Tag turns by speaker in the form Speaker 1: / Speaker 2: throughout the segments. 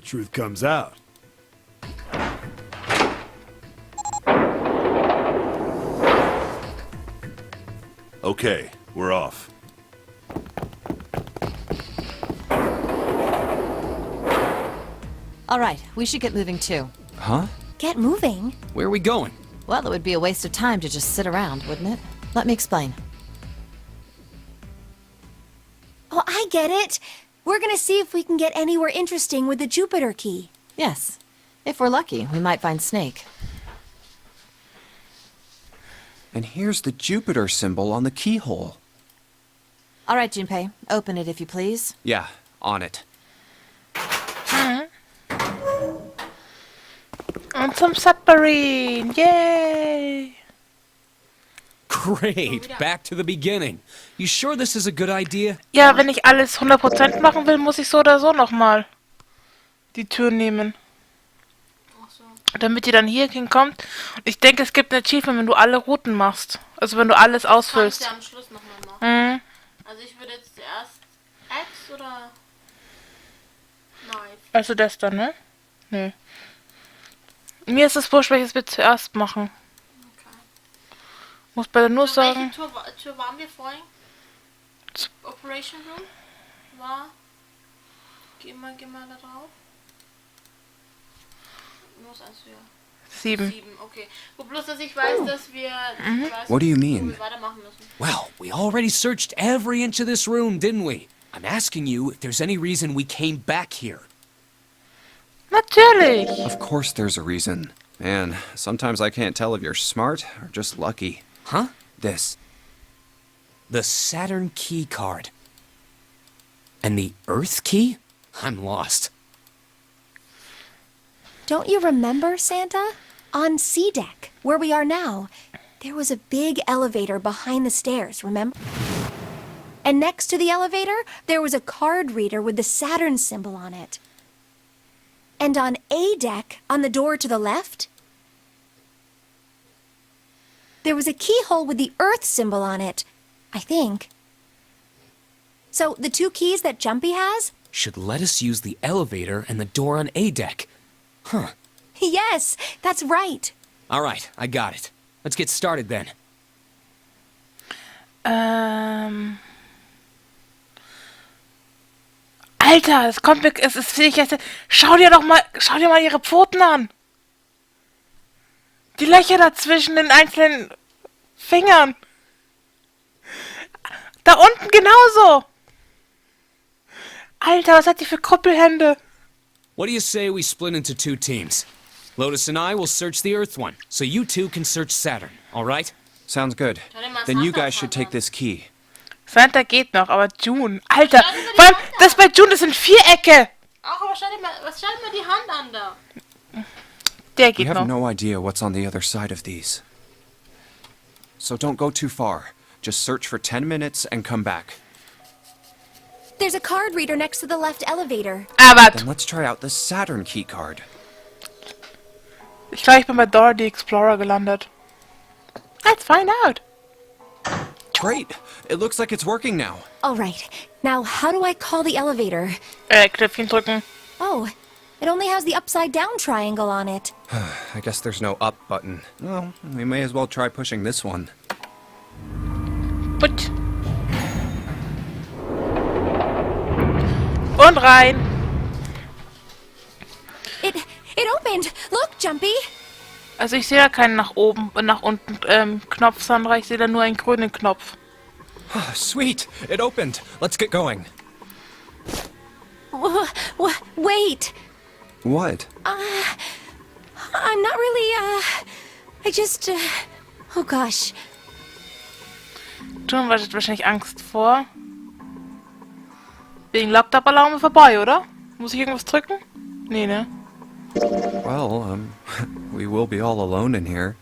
Speaker 1: the truth comes out. Okay, we're off.
Speaker 2: All right, we should get moving too.
Speaker 3: Huh?
Speaker 4: Get moving?
Speaker 5: Where are we going?
Speaker 2: Well, it would be a waste of time to just sit around, wouldn't it? Let me explain.
Speaker 4: Oh, I get it. We're gonna see if we can get anywhere interesting with the Jupiter key.
Speaker 2: Yes. If we're lucky, we might find Snake.
Speaker 3: And here's the Jupiter symbol on the keyhole.
Speaker 2: All right, Junpei, open it if you please.
Speaker 3: Yeah, on it.
Speaker 6: Und zum Submarine! Yay!
Speaker 5: Great, back to the beginning. You sure this is a good idea?
Speaker 6: Ja, wenn ich alles 100% machen will, muss ich so oder so nochmal die Tür nehmen. Damit die dann hier hinkommt. Und ich denke, es gibt ein Achievement, wenn du alle Routen machst. Also wenn du alles ausfüllst.
Speaker 7: Kannst du ja am Schluss nochmal machen.
Speaker 6: Mhm.
Speaker 7: Also ich würde jetzt zuerst Axe oder Knife.
Speaker 6: Also das dann, ne? Nö. Mir ist es wurscht, welches wir zuerst machen.
Speaker 7: Okay.
Speaker 6: Muss bei der nur
Speaker 7: So,
Speaker 6: sagen.
Speaker 7: welche Tür waren wir vorhin? Operation Room? War? Geh mal da drauf. Nur das eins, ja.
Speaker 6: 7.
Speaker 7: 7, okay. Wo bloß, dass ich weiß, dass wir...
Speaker 3: What do you mean?
Speaker 7: Wo wir weitermachen müssen.
Speaker 5: Well, we already searched every inch of this room, didn't we? I'm asking you if there's any reason we came back here.
Speaker 6: Natürlich!
Speaker 3: Of course there's a reason. Man, sometimes I can't tell if you're smart or just lucky.
Speaker 5: Huh?
Speaker 3: This.
Speaker 5: The Saturn key card. And the Earth key? I'm lost.
Speaker 4: Don't you remember, Santa? On C deck, where we are now, there was a big elevator behind the stairs, remember? And next to the elevator, there was a card reader with the Saturn symbol on it. And on A deck, on the door to the left, there was a keyhole with the Earth symbol on it, I think. So the two keys that Jumpy has?
Speaker 5: Should let us use the elevator and the door on A deck. Huh.
Speaker 4: Yes, that's right.
Speaker 5: All right, I got it. Let's get started then.
Speaker 6: Alter, es kommt mir, es ist ich jetzt. Schau dir mal ihre Pfoten an. Die Löcher dazwischen den einzelnen Fingern. Da unten genauso. Alter, was hat die für Krüppelhände?
Speaker 5: What do you say we split into two teams? Lotus and I will search the Earth one, so you two can search Saturn, all right?
Speaker 3: Sounds good. Then you guys should take this key.
Speaker 6: Santa geht noch, aber June. Alter, vor allem, das bei June, das sind Vierecke.
Speaker 7: Auch, aber schau dir mal die Hand an da.
Speaker 6: Der
Speaker 3: We
Speaker 6: geht
Speaker 3: have
Speaker 6: noch.
Speaker 3: no idea what's on the other side of these. So don't go too far. Just search for 10 minutes and come back.
Speaker 4: There's a card reader next to the left elevator.
Speaker 6: Aber
Speaker 3: Then let's try out the Saturn key card.
Speaker 6: ich glaube, ich bin bei Dora the Explorer gelandet. Let's find out.
Speaker 3: Great! It looks like it's working now.
Speaker 4: All right, now how do I call the elevator?
Speaker 6: Knöpfchen drücken.
Speaker 4: Oh, it only has the upside down triangle on it.
Speaker 3: I guess there's no up button. Well, we may as well try pushing this one.
Speaker 6: Put. Und rein.
Speaker 4: It opened. Look, Jumpy.
Speaker 6: Also ich sehe da keinen nach oben und nach unten Knopf, Sandra. Ich sehe da nur einen grünen Knopf.
Speaker 3: Sweet! It opened! Let's get going.
Speaker 4: Wait.
Speaker 3: What?
Speaker 4: I'm not really, I just, oh gosh.
Speaker 6: June hat wahrscheinlich Angst vor. Wegen Laptop-Alarm ist vorbei, oder? Muss ich irgendwas drücken? Nee, ne?
Speaker 3: Well, we will be all alone in here.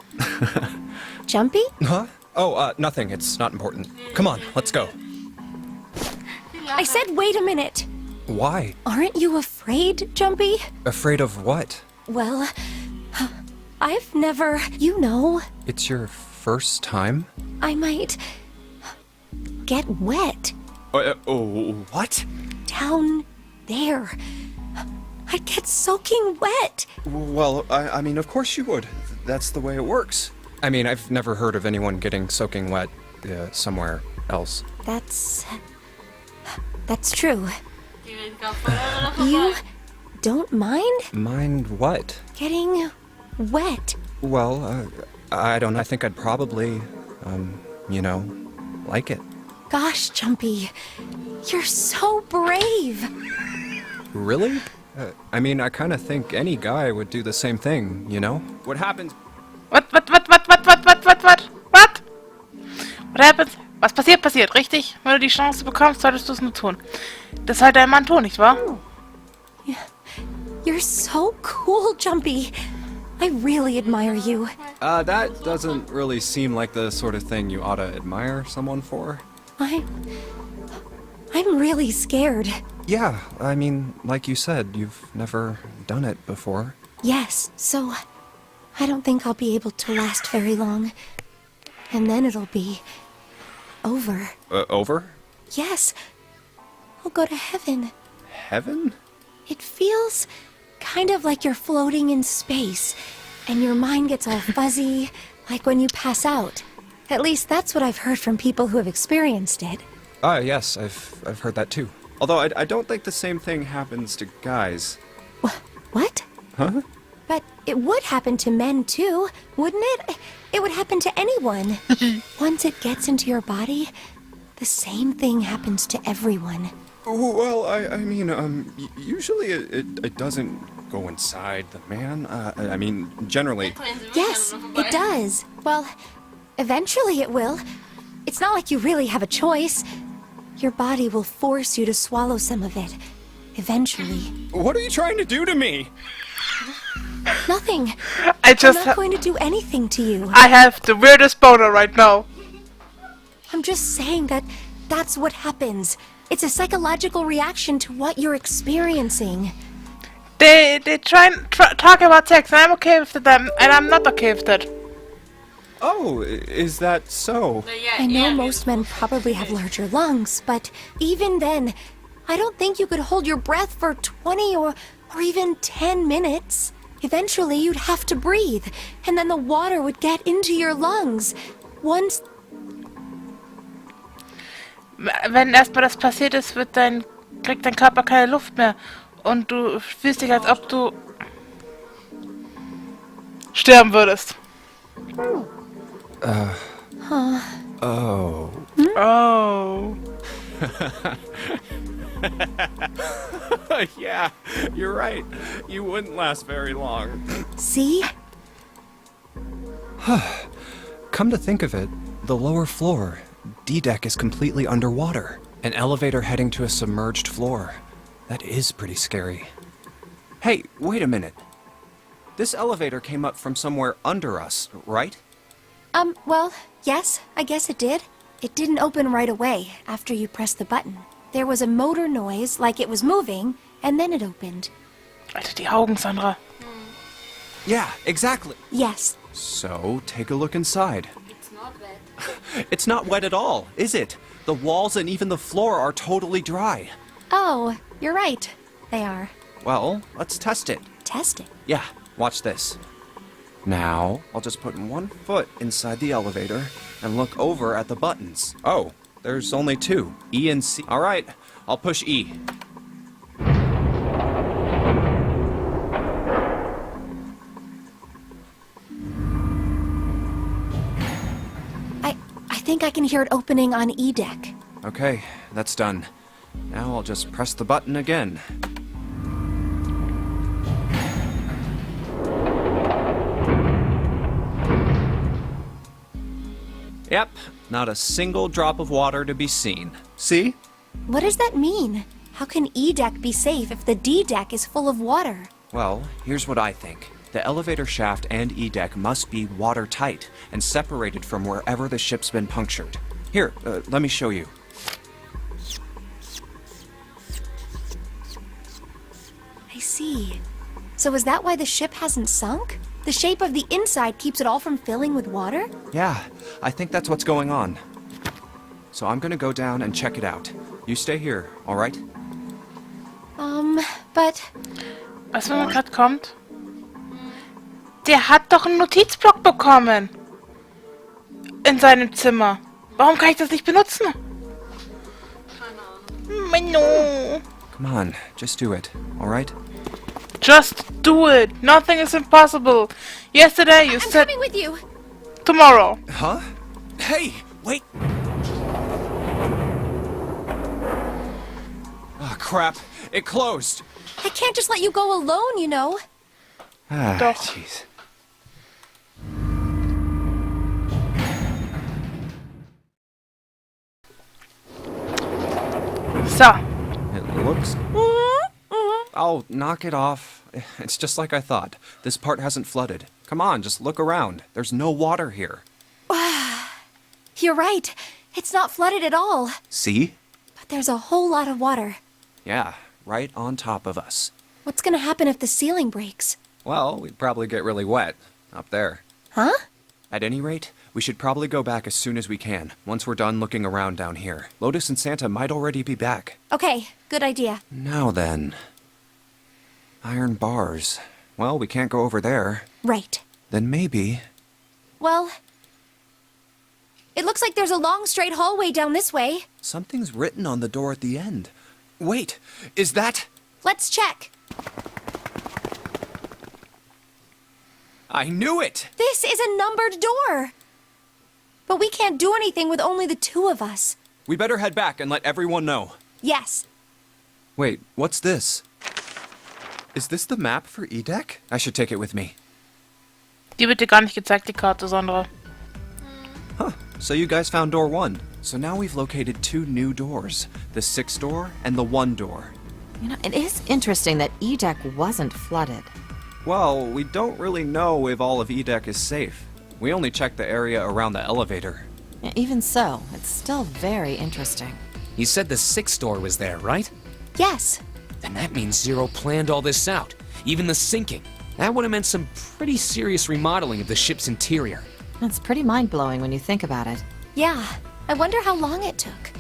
Speaker 4: Jumpy?
Speaker 3: Huh? Oh, nothing. It's not important. Come on, let's go.
Speaker 4: I said wait a minute.
Speaker 3: Why?
Speaker 4: Aren't you afraid, Jumpy?
Speaker 3: Afraid of what?
Speaker 4: Well, I've never, you know,
Speaker 3: It's your first time?
Speaker 4: I might get wet
Speaker 3: Oh, what?
Speaker 4: down there. I'd get soaking wet.
Speaker 3: Well, I mean, of course you would. That's the way it works. I mean, I've never heard of anyone getting soaking wet somewhere else.
Speaker 4: That's true.
Speaker 7: Die geht gar voll aneinander
Speaker 4: You
Speaker 7: vorbei.
Speaker 4: don't mind
Speaker 3: Mind what?
Speaker 4: getting wet?
Speaker 3: Well, I don't know. I think I'd probably, like it.
Speaker 4: Gosh, Jumpy, you're so brave.
Speaker 3: Really? I mean, I kind of think any guy would do the same thing, you know? What happens...
Speaker 6: What happens? Was passiert, passiert, richtig? Wenn du die Chance bekommst, solltest du es nur tun. Das ist halt dein Mann, nicht wahr?
Speaker 4: You're so cool, Jumpy. I really admire you.
Speaker 3: That doesn't really seem like the sort of thing you ought to admire someone for.
Speaker 4: I'm really scared.
Speaker 3: Yeah, I mean, like you said, you've never done it before.
Speaker 4: Yes, so I don't think I'll be able to last very long. And then it'll be over.
Speaker 3: Over?
Speaker 4: Yes, I'll go to heaven.
Speaker 3: Heaven?
Speaker 4: It feels kind of like you're floating in space, and your mind gets all fuzzy, like when you pass out. At least that's what I've heard from people who have experienced it.
Speaker 3: Yes, I've heard that too. Although I don't think the same thing happens to guys.
Speaker 4: What?
Speaker 3: Huh?
Speaker 4: But it would happen to men too, wouldn't it? It would happen to anyone. Once it gets into your body, the same thing happens to everyone.
Speaker 3: Well, I mean, usually it doesn't go inside the man. I mean, generally.
Speaker 4: Yes, it does. Well, eventually it will. It's not like you really have a choice. Your body will force you to swallow some of it. Eventually.
Speaker 3: What are you trying to do to me?
Speaker 4: Nothing.
Speaker 6: I
Speaker 4: I'm
Speaker 6: just
Speaker 4: not going to do anything to you.
Speaker 6: I have the weirdest boner right now.
Speaker 4: I'm just saying that that's what happens. It's a psychological reaction to what you're experiencing.
Speaker 6: They talk about sex, and I'm okay with them, and I'm not okay with that.
Speaker 3: Oh, is that so?
Speaker 4: I know most men probably have larger lungs, but even then, I don't think you could hold your breath for 20 or even 10 minutes. Eventually, you'd have to breathe, and then the water would get into your lungs. Once...
Speaker 6: Wenn erstmal das passiert ist, kriegt dein Körper keine Luft mehr. Und du fühlst dich, als ob du sterben würdest.
Speaker 3: Oh.
Speaker 6: Oh.
Speaker 3: Yeah, you're right. You wouldn't last very long.
Speaker 4: See?
Speaker 3: Come to think of it, the lower floor, D-deck, is completely underwater. An elevator heading to a submerged floor. That is pretty scary. Hey, wait a minute. This elevator came up from somewhere under us, right?
Speaker 4: Well, yes, I guess it did. It didn't open right away after you pressed the button. There was a motor noise, like it was moving, and then it opened.
Speaker 6: Alter, die Augen, Sandra.
Speaker 3: Yeah, exactly.
Speaker 4: Yes.
Speaker 3: So, take a look inside.
Speaker 7: It's not wet.
Speaker 3: It's not wet at all, is it? The walls and even the floor are totally dry.
Speaker 4: Oh, you're right. They are.
Speaker 3: Well, let's test it.
Speaker 4: Test it.
Speaker 3: Yeah, watch this. Now, I'll just put one foot inside the elevator and look over at the buttons. Oh, there's only two, E and C. All right, I'll push E.
Speaker 4: I think I can hear it opening on E deck.
Speaker 3: Okay, that's done. Now I'll just press the button again. Yep, not a single drop of water to be seen. See?
Speaker 4: What does that mean? How can E deck be safe if the D deck is full of water?
Speaker 3: Well, here's what I think. The elevator shaft and E-deck must be watertight and separated from wherever the ship's been punctured. Here, let me show you.
Speaker 4: I see. So is that why the ship hasn't sunk? The shape of the inside keeps it all from filling with water?
Speaker 3: Yeah, I think that's what's going on. So I'm gonna go down and check it out. You stay here, all right?
Speaker 4: But
Speaker 6: Weißt du, wenn man gerade kommt? Der hat doch einen Notizblock bekommen. In seinem Zimmer. Warum kann ich das nicht benutzen? Menno.
Speaker 3: Come on, just do it, alright?
Speaker 6: Just do it. Nothing is impossible. Yesterday you
Speaker 4: I'm
Speaker 6: said
Speaker 4: coming with you.
Speaker 6: tomorrow.
Speaker 3: Huh? Hey, wait! Oh, crap. It closed.
Speaker 4: I can't just let you go alone, you know.
Speaker 3: Ah,
Speaker 6: Doch.
Speaker 3: jeez.
Speaker 6: So.
Speaker 3: It looks... Oh, knock it off. It's just like I thought. This part hasn't flooded. Come on, just look around. There's no water here.
Speaker 4: You're right. It's not flooded at all.
Speaker 3: See?
Speaker 4: But there's a whole lot of water.
Speaker 3: Yeah, right on top of us.
Speaker 4: What's gonna happen if the ceiling breaks?
Speaker 3: Well, we'd probably get really wet. Up there.
Speaker 4: Huh?
Speaker 3: At any rate, we should probably go back as soon as we can, once we're done looking around down here. Lotus and Santa might already be back.
Speaker 4: Okay, good idea.
Speaker 3: Now then. Iron bars. Well, we can't go over there.
Speaker 4: Right.
Speaker 3: Then maybe...
Speaker 4: Well, it looks like there's a long straight hallway down this way.
Speaker 3: something's written on the door at the end. Wait, is that...
Speaker 4: Let's check.
Speaker 3: I knew it!
Speaker 4: This is a numbered door. But we can't do anything with only the two of us.
Speaker 3: We better head back and let everyone know.
Speaker 4: Yes.
Speaker 3: Wait, what's this? Is this the map for Edek? I should take it with me.
Speaker 6: Die wird dir gar nicht gezeigt, die Karte, Sandra.
Speaker 3: Huh, so you guys found door 1. So now we've located 2 new doors. The 6th door and the 1 door.
Speaker 2: You know, it is interesting that Edek wasn't flooded.
Speaker 3: Well, we don't really know if all of Edek is safe. We only checked the area around the elevator.
Speaker 2: Even so, it's still very interesting.
Speaker 5: You said the 6th door was there, right?
Speaker 4: Yes.
Speaker 5: Then that means Zero planned all this out. Even the sinking. That would have meant some pretty serious remodeling of the ship's interior.
Speaker 2: It's pretty mind-blowing when you think about it.
Speaker 4: Yeah. I wonder how long it took.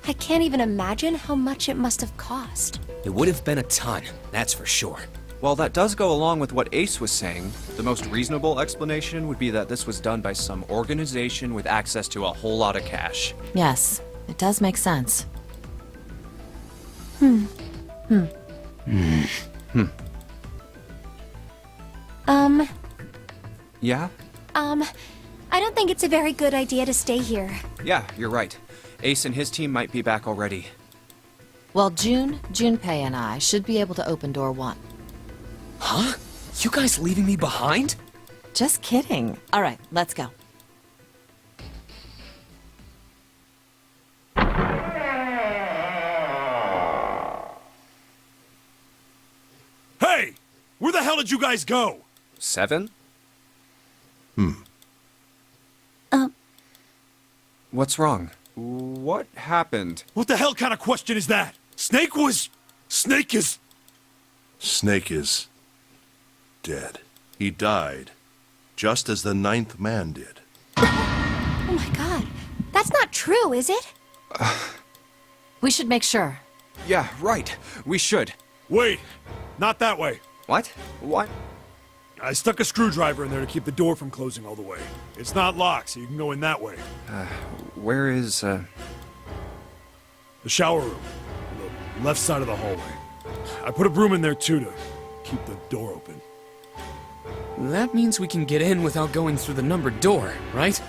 Speaker 4: I can't even imagine how much it must have cost.
Speaker 5: It would have been a ton, that's for sure.
Speaker 3: Well, that does go along with what Ace was saying. The most reasonable explanation would be that this was done by some organization with access to a whole lot of cash.
Speaker 2: Yes, it does make sense.
Speaker 3: Yeah?
Speaker 4: I don't think it's a very good idea to stay here.
Speaker 3: Yeah, you're right. Ace and his team might be back already.
Speaker 2: Well, Junpei and I should be able to open door 1.
Speaker 5: Huh? You guys leaving me behind?
Speaker 2: Just kidding. All right, let's go.
Speaker 1: Hey! Where the hell did you guys go?
Speaker 3: 7? What's wrong? What happened?
Speaker 1: What the hell kind of question is that? Snake is dead. He died, just as the 9th man did.
Speaker 4: Oh my god. That's not true, is it?
Speaker 2: We should make sure.
Speaker 3: Yeah, right. We should.
Speaker 1: Wait, not that way.
Speaker 3: What? What?
Speaker 1: I stuck a screwdriver in there to keep the door from closing all the way. It's not locked, so you can go in that way.
Speaker 3: Where is,
Speaker 1: The shower room, the left side of the hallway. I put a broom in there too to keep the door open.
Speaker 5: That means we can get in without going through the numbered door, right?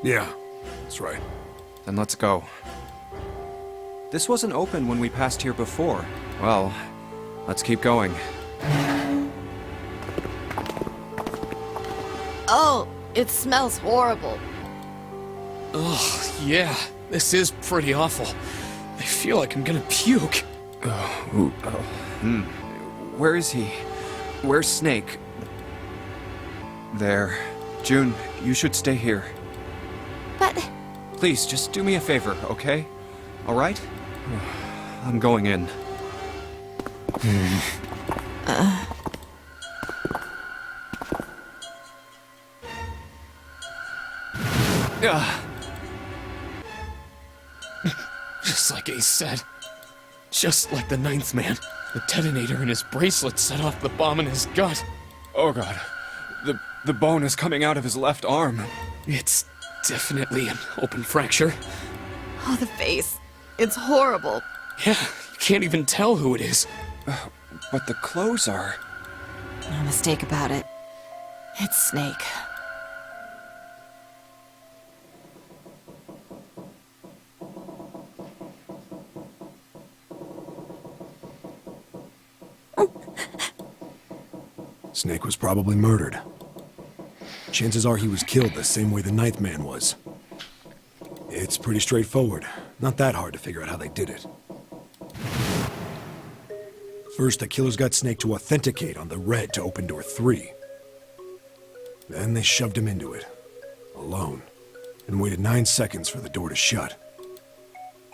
Speaker 1: Yeah, that's right.
Speaker 3: Then let's go. This wasn't open when we passed here before. Well, let's keep going.
Speaker 2: Oh, it smells horrible.
Speaker 5: Ugh, yeah. This is pretty awful. I feel like I'm gonna puke.
Speaker 3: Where is he? Where's Snake? There. June, you should stay here.
Speaker 4: But
Speaker 3: Please, just do me a favor, okay? Alright? I'm going in.
Speaker 5: Just like Ace said. Just like the 9th man. The detonator in his bracelet set off the bomb in his gut.
Speaker 3: Oh god. The bone is coming out of his left arm.
Speaker 5: It's definitely an open fracture.
Speaker 2: Oh, the face. It's horrible.
Speaker 5: Yeah, you can't even tell who it is.
Speaker 3: But the clothes are...
Speaker 2: No mistake about it. It's Snake.
Speaker 8: Snake was probably murdered. Chances are he was killed the same way the ninth man was. It's pretty straightforward. Not that hard to figure out how they did it. First, the killers got Snake to authenticate on the red to open door 3. Then they shoved him into it, alone, and waited 9 seconds for the door to shut.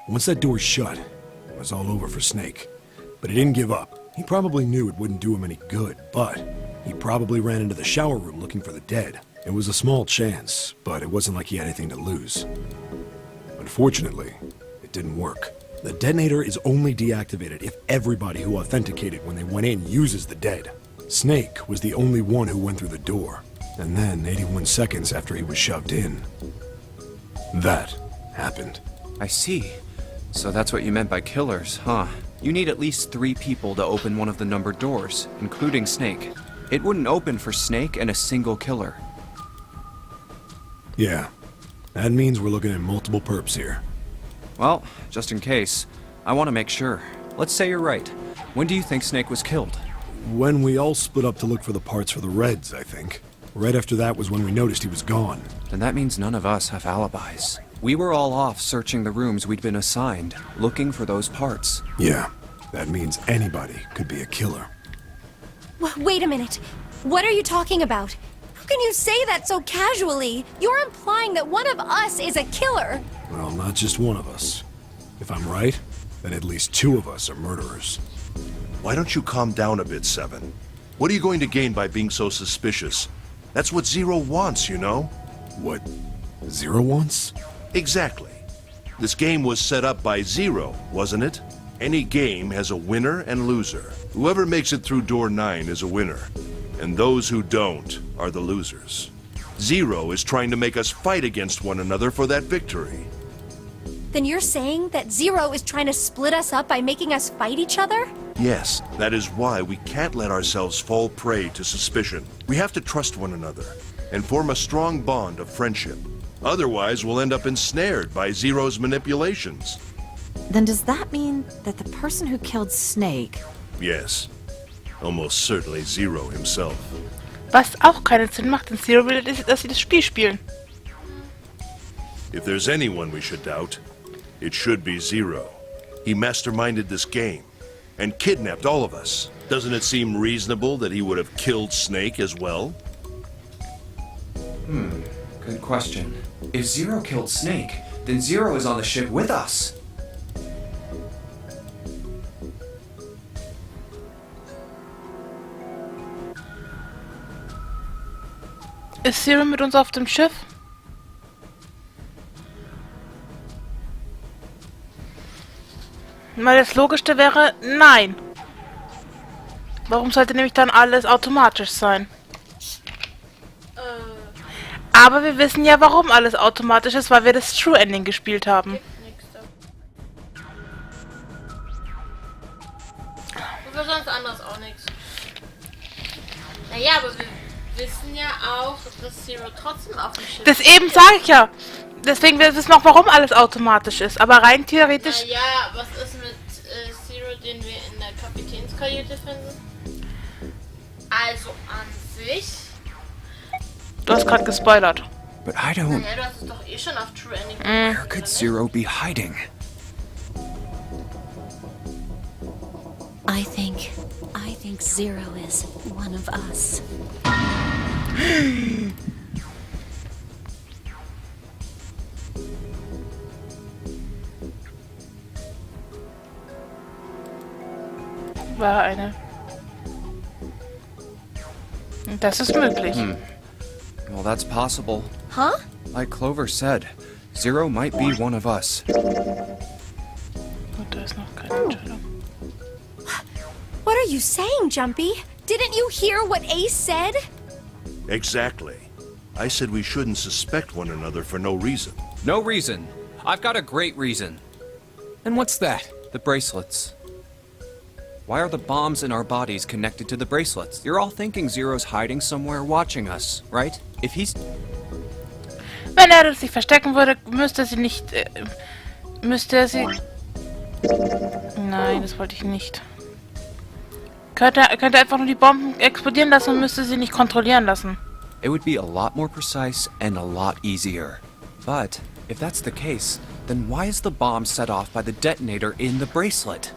Speaker 8: Once that door shut, it was all over for Snake. But he didn't give up. He probably knew it wouldn't do him any good, but he probably ran into the shower room looking for the dead. It was a small chance, but it wasn't like he had anything to lose. Unfortunately, it didn't work. The detonator is only deactivated if everybody who authenticated when they went in uses the dead. Snake was the only one who went through the door. And then, 81 seconds after he was shoved in, that happened.
Speaker 3: I see. So that's what you meant by killers, huh? You need at least 3 people to open one of the numbered doors, including Snake. It wouldn't open for Snake and a single killer.
Speaker 8: Yeah, that means we're looking at multiple perps here.
Speaker 3: Well, just in case, I want to make sure. Let's say you're right. When do you think Snake was killed?
Speaker 8: When we all split up to look for the parts for the Reds, I think. Right after that was when we noticed he was gone.
Speaker 3: Then that means none of us have alibis. We were all off searching the rooms we'd been assigned, looking for those parts.
Speaker 8: Yeah, that means anybody could be a killer.
Speaker 4: Wait a minute. What are you talking about? How can you say that so casually? You're implying that one of us is a killer.
Speaker 8: Well, not just one of us. If I'm right, then at least 2 of us are murderers.
Speaker 1: Why don't you calm down a bit, Seven? What are you going to gain by being so suspicious? That's what Zero wants, you know?
Speaker 8: What Zero wants?
Speaker 1: Exactly. This game was set up by Zero, wasn't it? Any game has a winner and loser. Whoever makes it through door 9 is a winner, and those who don't are the losers. Zero is trying to make us fight against one another for that victory.
Speaker 4: Then you're saying that Zero is trying to split us up by making us fight each other?
Speaker 1: Yes, that is why we can't let ourselves fall prey to suspicion. We have to trust one another and form a strong bond of friendship. Otherwise, we'll end up ensnared by Zero's manipulations.
Speaker 2: Then does that mean that the person who killed Snake...
Speaker 1: Yes, almost certainly Zero himself.
Speaker 6: Was auch keinen Sinn macht, denn Zero will, dass sie das Spiel spielen.
Speaker 1: If there's anyone we should doubt, it should be Zero. He masterminded this game and kidnapped all of us. Doesn't it seem reasonable that he would have killed Snake as well?
Speaker 3: Good question. If Zero killed Snake, then Zero is on the ship with us.
Speaker 6: Ist Zero mit uns auf dem Schiff? Weil das Logischste wäre, nein. Warum sollte nämlich dann alles automatisch sein? Aber wir wissen ja, warum alles automatisch ist, weil wir das True Ending gespielt haben.
Speaker 7: Nächste. Und für sonst anderes auch nichts. Naja, aber wir wissen ja auch, dass Zero trotzdem auf dem Schiff
Speaker 6: Das eben sage ich ja. Deswegen wir wissen auch, warum alles automatisch ist. Aber rein theoretisch...
Speaker 7: Naja, was ist mit Zero, den wir in der Kapitänskajüte finden? Also an sich...
Speaker 6: Du hast gerade gespoilert.
Speaker 3: But I don't...
Speaker 7: Ja, du hast es doch eh schon auf True Ending
Speaker 3: Where could Zero be hiding?
Speaker 2: I think Zero is one of us.
Speaker 6: War eine. Das ist möglich.
Speaker 3: Well, that's possible.
Speaker 4: Huh?
Speaker 3: Like Clover said, Zero might be one of us.
Speaker 6: Und da ist noch keine Entscheidung.
Speaker 4: you saying, Jumpy? Didn't you hear what Ace said?
Speaker 1: Exactly. I said we shouldn't suspect one another for no reason.
Speaker 3: No reason. I've got a great reason.
Speaker 5: And what's that?
Speaker 3: The bracelets. Why are the bombs in our bodies connected to the bracelets? You're all thinking Zero's hiding somewhere watching us, right? If he's...
Speaker 6: Wenn er sich verstecken würde, müsste sie nicht... müsste er sie... Nein, das wollte ich nicht. Könnte einfach nur die Bomben explodieren lassen und müsste sie nicht kontrollieren lassen.
Speaker 3: It would be a lot more precise and a lot easier. But, if that's the case, then why is the bomb set off by the detonator in the bracelet?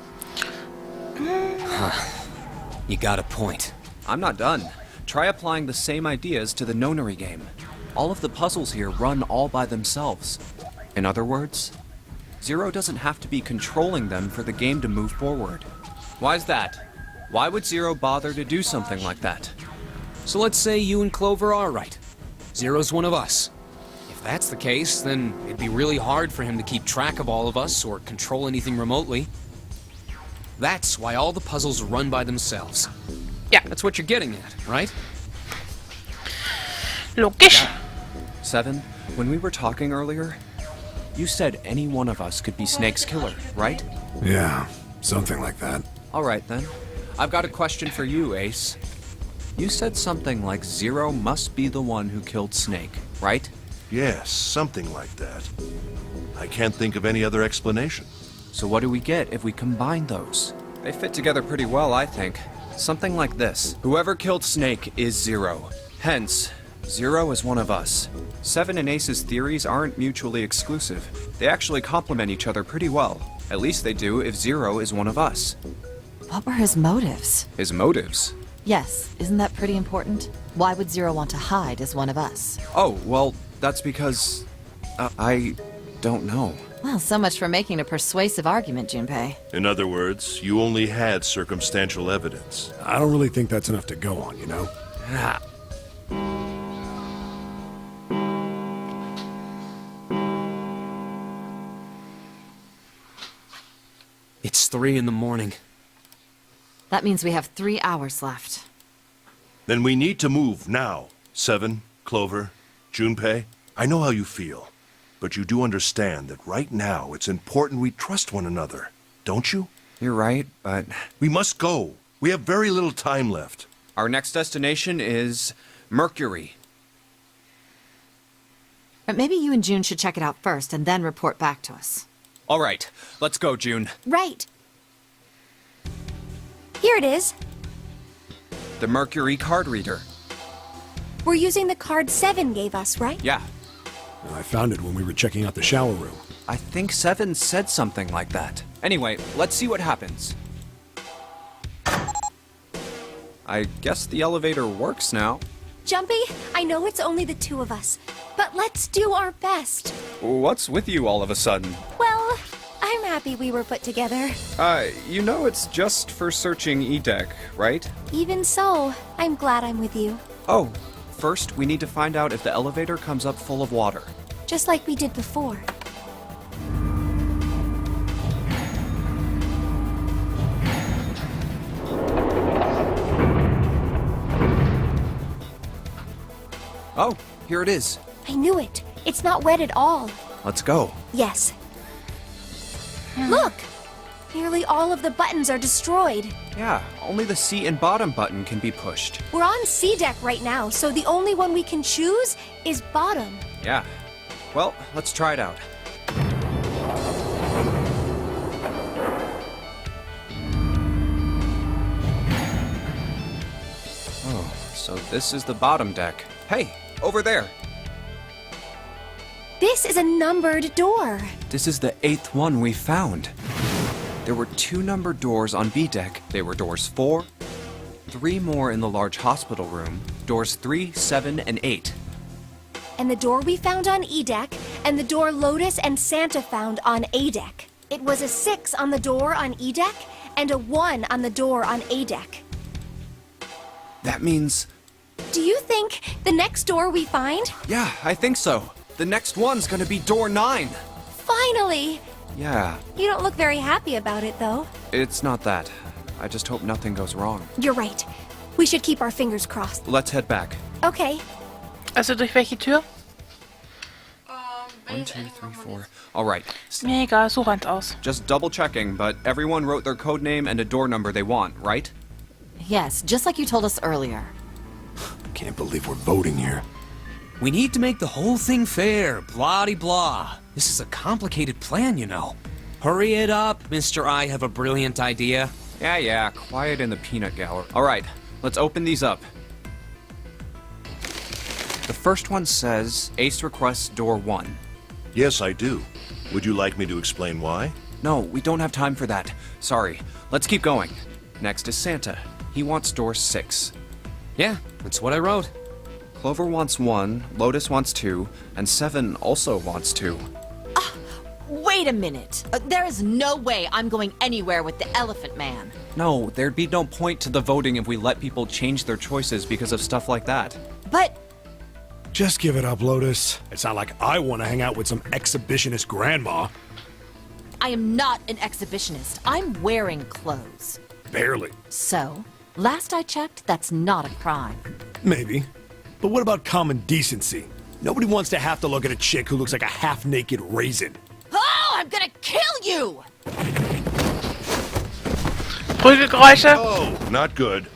Speaker 5: You got a point.
Speaker 3: I'm not done. Try applying the same ideas to the nonary game. All of the puzzles here run all by themselves. In other words, Zero doesn't have to be controlling them for the game to move forward. Why's that? Why would Zero bother to do something like that?
Speaker 5: So let's say you and Clover are right. Zero's one of us. If that's the case, then it'd be really hard for him to keep track of all of us or control anything remotely. That's why all the puzzles run by themselves.
Speaker 6: Ja.
Speaker 5: That's what you're getting at, right?
Speaker 6: Logisch.
Speaker 3: 7, when we were talking earlier, you said any one of us could be Snake's killer, right?
Speaker 8: Yeah, something like that.
Speaker 3: Alright then. I've got a question for you, Ace. You said something like Zero must be the one who killed Snake, right?
Speaker 1: Yes, something like that. I can't think of any other explanation.
Speaker 3: So what do we get if we combine those? They fit together pretty well, I think. Something like this. Whoever killed Snake is Zero. Hence, Zero is one of us. 7 and Ace's theories aren't mutually exclusive. They actually complement each other pretty well. At least they do if Zero is one of us.
Speaker 2: What were his motives?
Speaker 3: His motives?
Speaker 2: Yes, isn't that pretty important? Why would Zero want to hide as one of us?
Speaker 3: Oh, well, that's because... I don't know.
Speaker 2: Well, so much for making a persuasive argument, Junpei.
Speaker 1: In other words, you only had circumstantial evidence.
Speaker 8: I don't really think that's enough to go on, you know?
Speaker 3: Ah.
Speaker 5: It's 3 in the morning.
Speaker 2: That means we have 3 hours left.
Speaker 1: Then we need to move now. 7, Clover, Junpei, I know how you feel. But you do understand that right now it's important we trust one another, don't you?
Speaker 3: You're right, but...
Speaker 1: We must go. We have very little time left.
Speaker 3: Our next destination is... Mercury.
Speaker 2: But maybe you and June should check it out first and then report back to us.
Speaker 3: All right, let's go, June.
Speaker 4: Right. Here it is.
Speaker 3: The Mercury card reader.
Speaker 4: We're using the card 7 gave us, right?
Speaker 3: Yeah,
Speaker 8: I found it when we were checking out the shower room.
Speaker 3: I think 7 said something like that. Anyway, let's see what happens. I guess the elevator works now.
Speaker 4: Jumpy, I know it's only the 2 of us, but let's do our best.
Speaker 3: What's with you all of a sudden?
Speaker 4: Well, I'm happy we were put together.
Speaker 3: You know it's just for searching E-Deck, right?
Speaker 4: Even so, I'm glad I'm with you.
Speaker 3: Oh, first we need to find out if the elevator comes up full of water.
Speaker 4: Just like we did before.
Speaker 3: Oh, here it is.
Speaker 4: I knew it. It's not wet at all.
Speaker 3: Let's go.
Speaker 4: Yes. Look! Nearly all of the buttons are destroyed.
Speaker 3: Yeah, only the C and bottom button can be pushed.
Speaker 4: We're on C deck right now, so the only one we can choose is bottom.
Speaker 3: Yeah. Well, let's try it out. Oh, so this is the bottom deck. Hey, over there.
Speaker 4: This is a numbered door.
Speaker 3: This is the 8th one we found. There were 2 numbered doors on B deck. They were doors 4, 3 more in the large hospital room, doors 3, 7, and 8.
Speaker 4: And the door we found on E deck, and the door Lotus and Santa found on A deck. It was a 6 on the door on E deck, and a 1 on the door on A deck.
Speaker 3: That means...
Speaker 4: Do you think the next door we find?
Speaker 3: Yeah, I think so. The next one's gonna be door 9.
Speaker 4: Finally!
Speaker 3: Yeah,
Speaker 4: You don't look very happy about it, though.
Speaker 3: it's not that. I just hope nothing goes wrong.
Speaker 4: You're right. We should keep our fingers crossed.
Speaker 3: Let's head back.
Speaker 4: Okay.
Speaker 6: Also durch welche Tür?
Speaker 3: 1, 2, 3, 4. All right.
Speaker 6: Mir egal, such eins aus.
Speaker 3: Just double checking, but everyone wrote their code name and a door number they want, right?
Speaker 2: Yes, just like you told us earlier.
Speaker 8: Can't believe we're voting here.
Speaker 5: We need to make the whole thing fair, blah-de-blah. This is a complicated plan, you know. Hurry it up, Mr. I have a brilliant idea.
Speaker 3: Yeah, quiet in the peanut gallery. All right, let's open these up. The first one says, Ace requests door 1.
Speaker 1: Yes, I do. Would you like me to explain why?
Speaker 3: No, we don't have time for that. Sorry. Let's keep going. Next is Santa. He wants door 6.
Speaker 5: Yeah, that's what I wrote.
Speaker 3: Clover wants 1, Lotus wants 2, and 7 also wants 2.
Speaker 2: Wait a minute. There is no way I'm going anywhere with the Elephant Man.
Speaker 3: No, there'd be no point to the voting if we let people change their choices because of stuff like that.
Speaker 2: But
Speaker 8: Just give it up, Lotus. It's not like I want to hang out with some exhibitionist grandma.
Speaker 2: I am not an exhibitionist. I'm wearing clothes.
Speaker 8: Barely.
Speaker 2: So, last I checked, that's not a crime.
Speaker 8: Maybe. But what about common decency? Nobody wants to have to look at a chick who looks like a half-naked raisin.
Speaker 2: Oh, I'm gonna kill you!
Speaker 6: Prügelgeräusche.
Speaker 1: Oh, not good.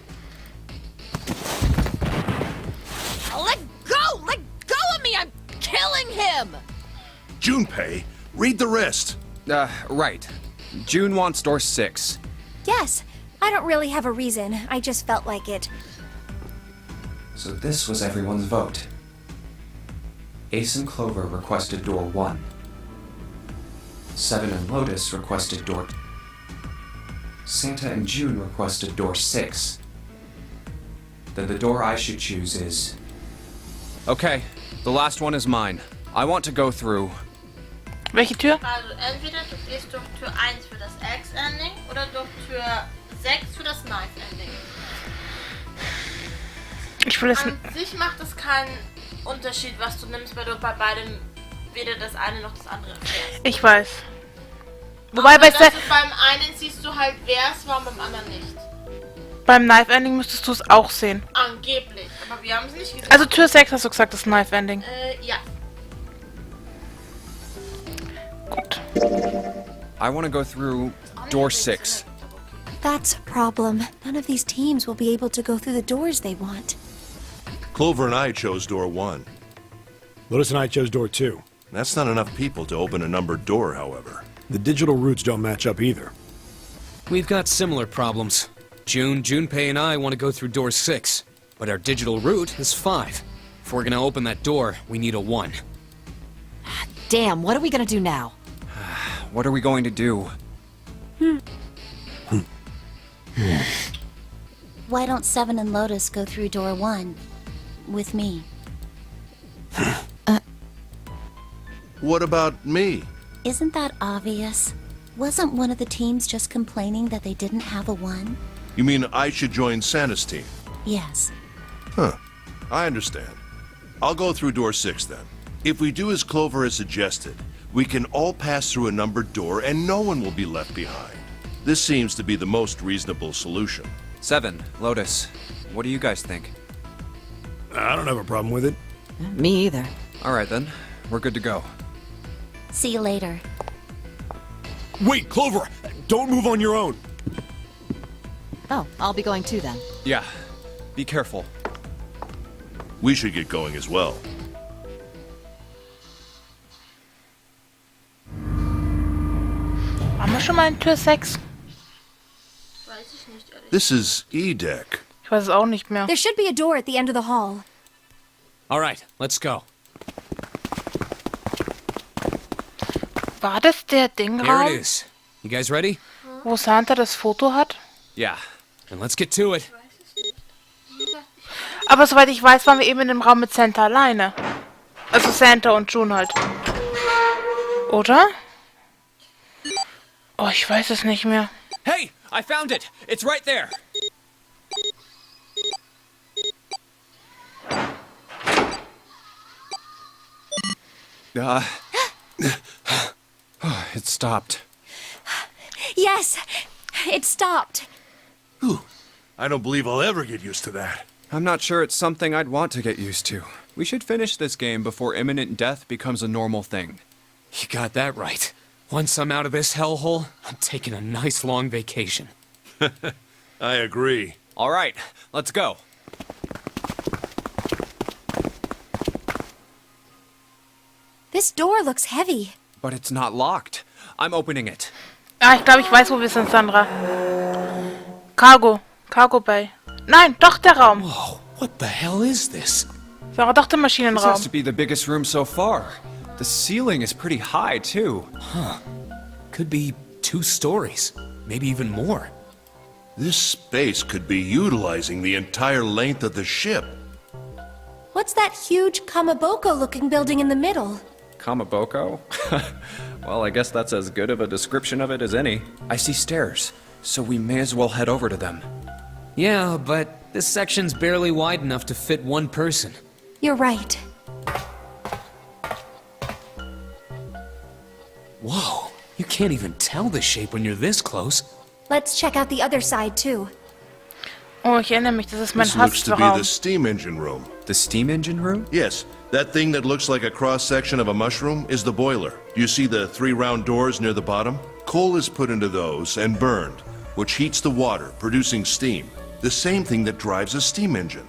Speaker 2: Let go! Let go of me! I'm killing him!
Speaker 1: Junpei, read the rest.
Speaker 3: Right. June wants door 6.
Speaker 4: Yes. I don't really have a reason. I just felt like it.
Speaker 3: So this was everyone's vote. Ace and Clover requested door 1. 7 and Lotus requested door... Santa and June requested door 6. Then the door I should choose is... Okay, the last one is mine. I want to go through...
Speaker 6: Welche Tür?
Speaker 7: Also entweder du gehst durch Tür 1 für das X-Ending oder durch Tür 6 für das Knife-Ending.
Speaker 6: Ich will es...
Speaker 7: An sich macht es keinen Unterschied, was du nimmst, weil du bei beidem weder das eine noch das andere erfährst.
Speaker 6: Ich weiß. Wobei
Speaker 7: Aber
Speaker 6: bei
Speaker 7: dass du beim einen siehst du halt, wer es war, und beim anderen nicht.
Speaker 6: beim Knife Ending müsstest du es auch sehen.
Speaker 7: Angeblich. Aber wir haben es nicht gesehen.
Speaker 6: Also Tür 6 hast du gesagt, das Knife Ending.
Speaker 7: Ja.
Speaker 6: Gut.
Speaker 3: I want to go through door 6.
Speaker 4: That's a problem. None of these teams will be able to go through the doors they want.
Speaker 1: Clover and I chose door 1.
Speaker 8: Lotus and I chose door 2.
Speaker 1: That's not enough people to open a numbered door, however.
Speaker 8: The digital routes don't match up either.
Speaker 5: We've got similar problems. Junpei and I want to go through door 6, but our digital route is 5. If we're gonna open that door, we need a 1.
Speaker 2: Damn, what are we gonna do now?
Speaker 3: What are we going to do?
Speaker 9: Why don't 7 and Lotus go through door 1 with me?
Speaker 1: What about me?
Speaker 9: Isn't that obvious? Wasn't one of the teams just complaining that they didn't have a 1?
Speaker 1: You mean I should join Santa's team?
Speaker 9: Yes.
Speaker 1: Huh. I understand. I'll go through door 6 then. If we do as Clover has suggested, we can all pass through a numbered door and no one will be left behind. This seems to be the most reasonable solution.
Speaker 3: 7, Lotus. What do you guys think?
Speaker 8: I don't have a problem with it.
Speaker 2: Me either.
Speaker 3: All right then, we're good to go.
Speaker 9: See you later.
Speaker 8: Wait, Clover! Don't move on your own!
Speaker 2: Oh, I'll be going too then.
Speaker 3: Yeah, be careful.
Speaker 1: We should get going as well.
Speaker 6: Waren wir schon mal in Tür 6?
Speaker 7: Weiß ich nicht, ehrlich.
Speaker 1: This is E-Deck.
Speaker 6: Ich weiß es auch nicht mehr.
Speaker 4: There should be a door at the end of the hall.
Speaker 5: Alright, let's go.
Speaker 6: War das der
Speaker 5: Here it
Speaker 6: Dingraum,
Speaker 5: is. You guys ready?
Speaker 6: wo Santa das Foto hat?
Speaker 3: Yeah.
Speaker 5: Then let's get to it.
Speaker 6: Aber soweit ich weiß, waren wir eben in dem Raum mit Santa alleine. Also Santa und June halt. Oder? Oh, ich weiß es nicht mehr.
Speaker 3: Hey, I found it! It's right there! It stopped.
Speaker 4: Yes! It stopped.
Speaker 1: I don't believe I'll ever get used to that.
Speaker 3: I'm not sure it's something I'd want to get used to. We should finish this game before imminent death becomes a normal thing.
Speaker 5: You got that right. Once I'm out of this hellhole, I'm taking a nice long vacation.
Speaker 1: I agree.
Speaker 3: All right, let's go.
Speaker 4: This door looks heavy.
Speaker 3: But it's not locked. I'm opening it.
Speaker 6: Ah, ich glaube, ich weiß, wo wir sind, Sandra. Cargo. Cargo Bay. Nein, doch der Raum.
Speaker 5: Whoa, what the hell is this?
Speaker 6: Wäre doch der
Speaker 3: This has
Speaker 6: Maschinenraum.
Speaker 3: to be the biggest room so far. The ceiling is pretty high, too.
Speaker 5: Could be 2 stories, maybe even more.
Speaker 1: This space could be utilizing the entire length of the ship.
Speaker 4: What's that huge Kamaboko-looking building in the middle?
Speaker 3: Kamaboko? Well, I guess that's as good of a description of it as any. I see stairs, so we may as well head over to them.
Speaker 5: Yeah, but this section's barely wide enough to fit 1 person.
Speaker 4: You're right.
Speaker 5: Whoa, you can't even tell the shape when you're this close.
Speaker 4: Let's check out the other side, too.
Speaker 6: Oh, ich erinnere mich, das ist mein
Speaker 1: This looks to be the
Speaker 6: Hassraum.
Speaker 1: steam engine room.
Speaker 3: The steam engine room?
Speaker 1: Yes, that thing that looks like a cross-section of a mushroom is the boiler. You see the 3 round doors near the bottom? Coal is put into those and burned, which heats the water, producing steam. The same thing that drives a steam engine.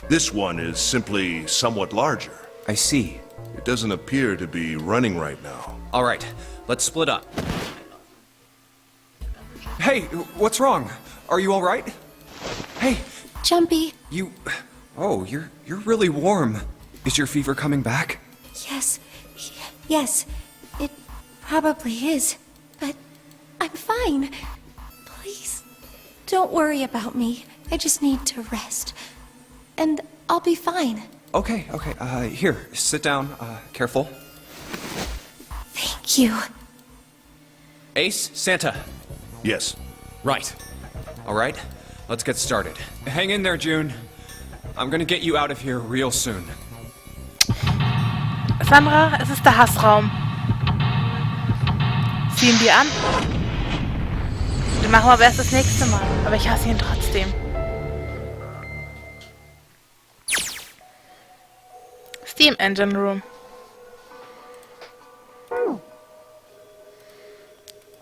Speaker 1: This one is simply somewhat larger.
Speaker 3: I see.
Speaker 1: It doesn't appear to be running right now.
Speaker 3: All right, let's split up. Hey, what's wrong? Are you all right? Hey,
Speaker 4: Jumpy.
Speaker 3: you... Oh, you're really warm. Is your fever coming back?
Speaker 4: Yes. Yes. It probably is. But I'm fine. Please, don't worry about me. I just need to rest. And I'll be fine.
Speaker 3: Okay, here, sit down. Careful.
Speaker 4: Thank you.
Speaker 3: Ace, Santa.
Speaker 1: Yes.
Speaker 5: Right.
Speaker 3: All right, let's get started. Hang in there, June. I'm gonna get you out of here real soon.
Speaker 6: Sandra, es ist der Hassraum. Ziehen wir an. Den machen wir aber erst das nächste Mal. Aber ich hasse ihn trotzdem. Steam Engine Room.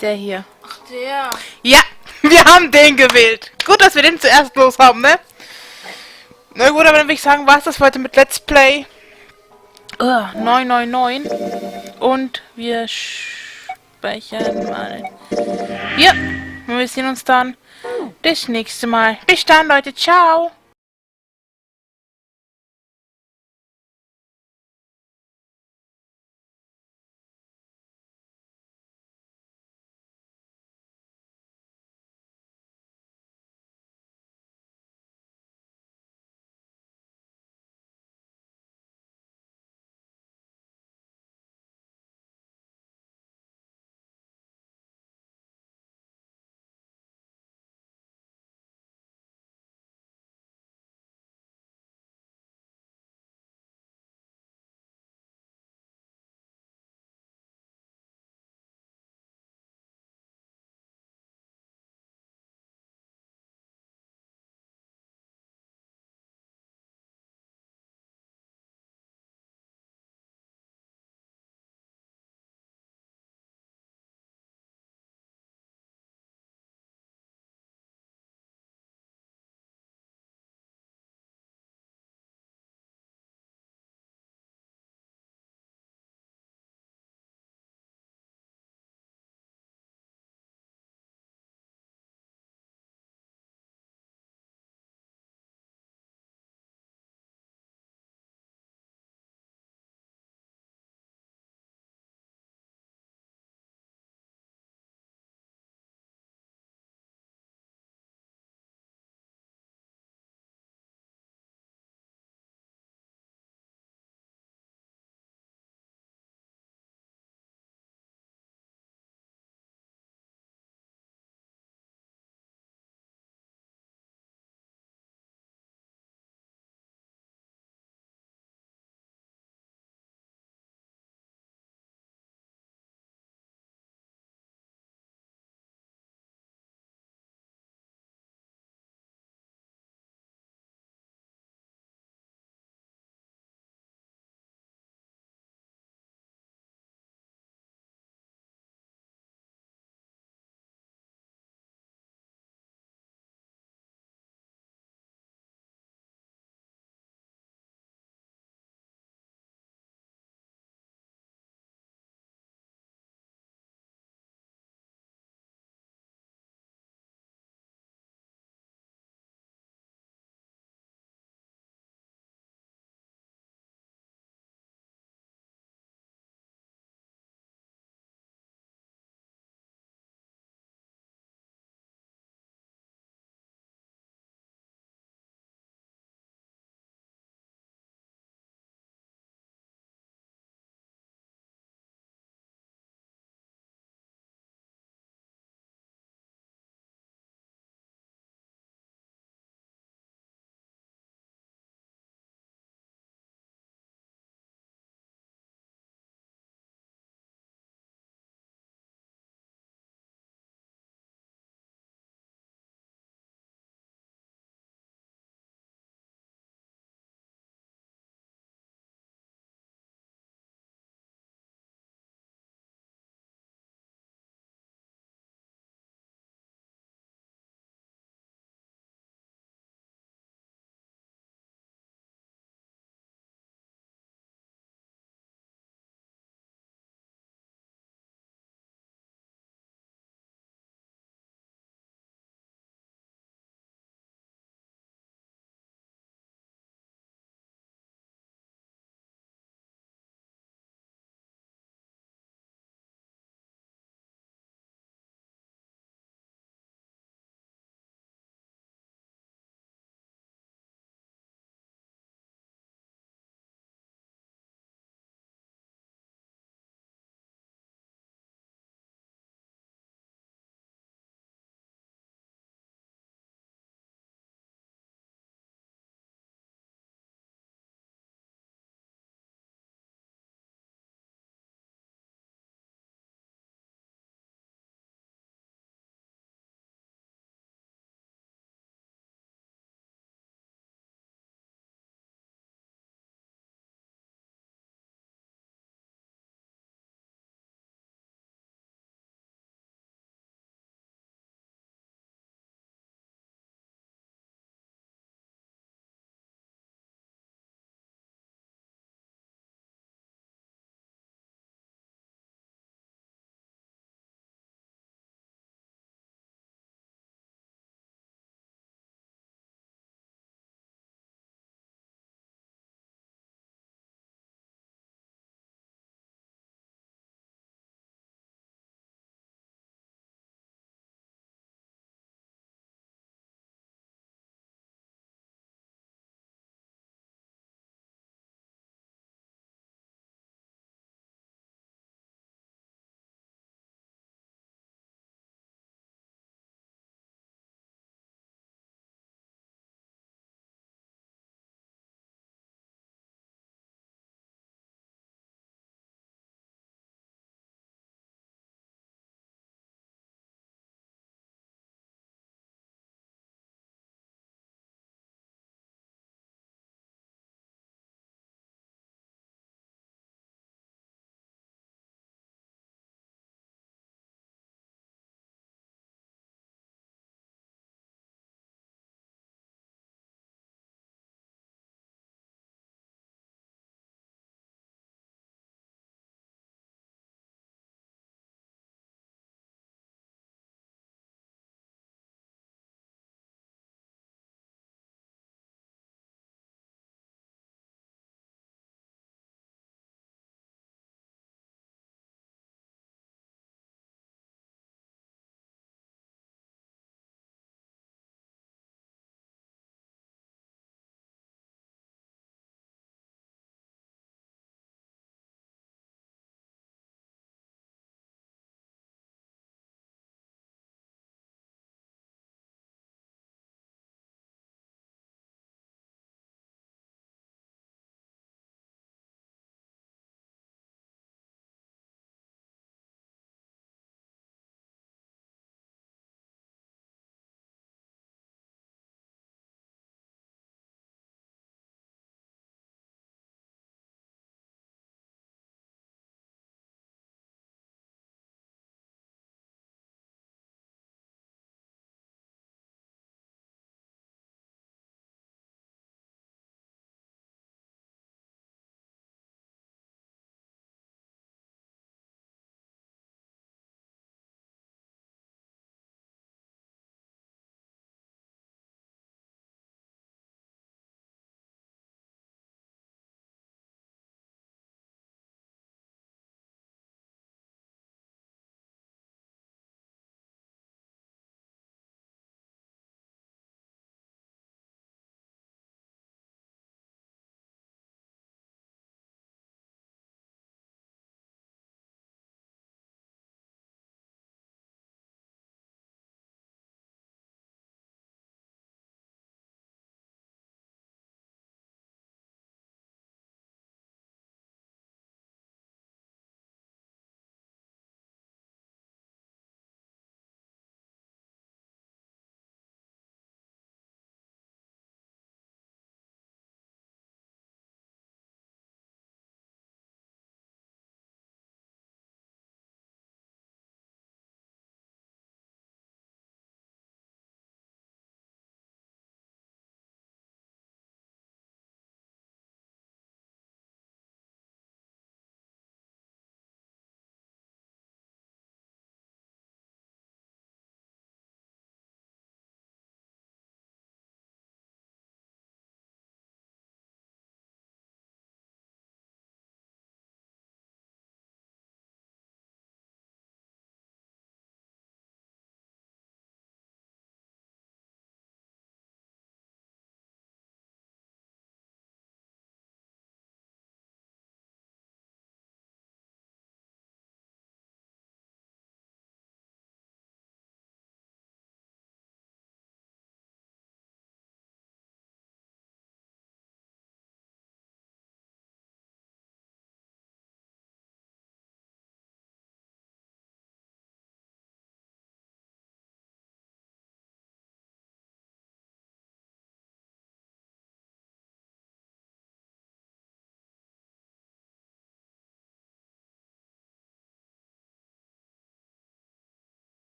Speaker 6: Der hier.
Speaker 7: Ach, der.
Speaker 6: Ja, wir haben den gewählt. Gut, dass wir den zuerst los haben, ne? Na gut, aber dann würde ich sagen, war es das heute mit Let's Play 999. Und wir speichern mal. Ja, wir sehen uns dann das nächste Mal. Bis dann, Leute. Ciao.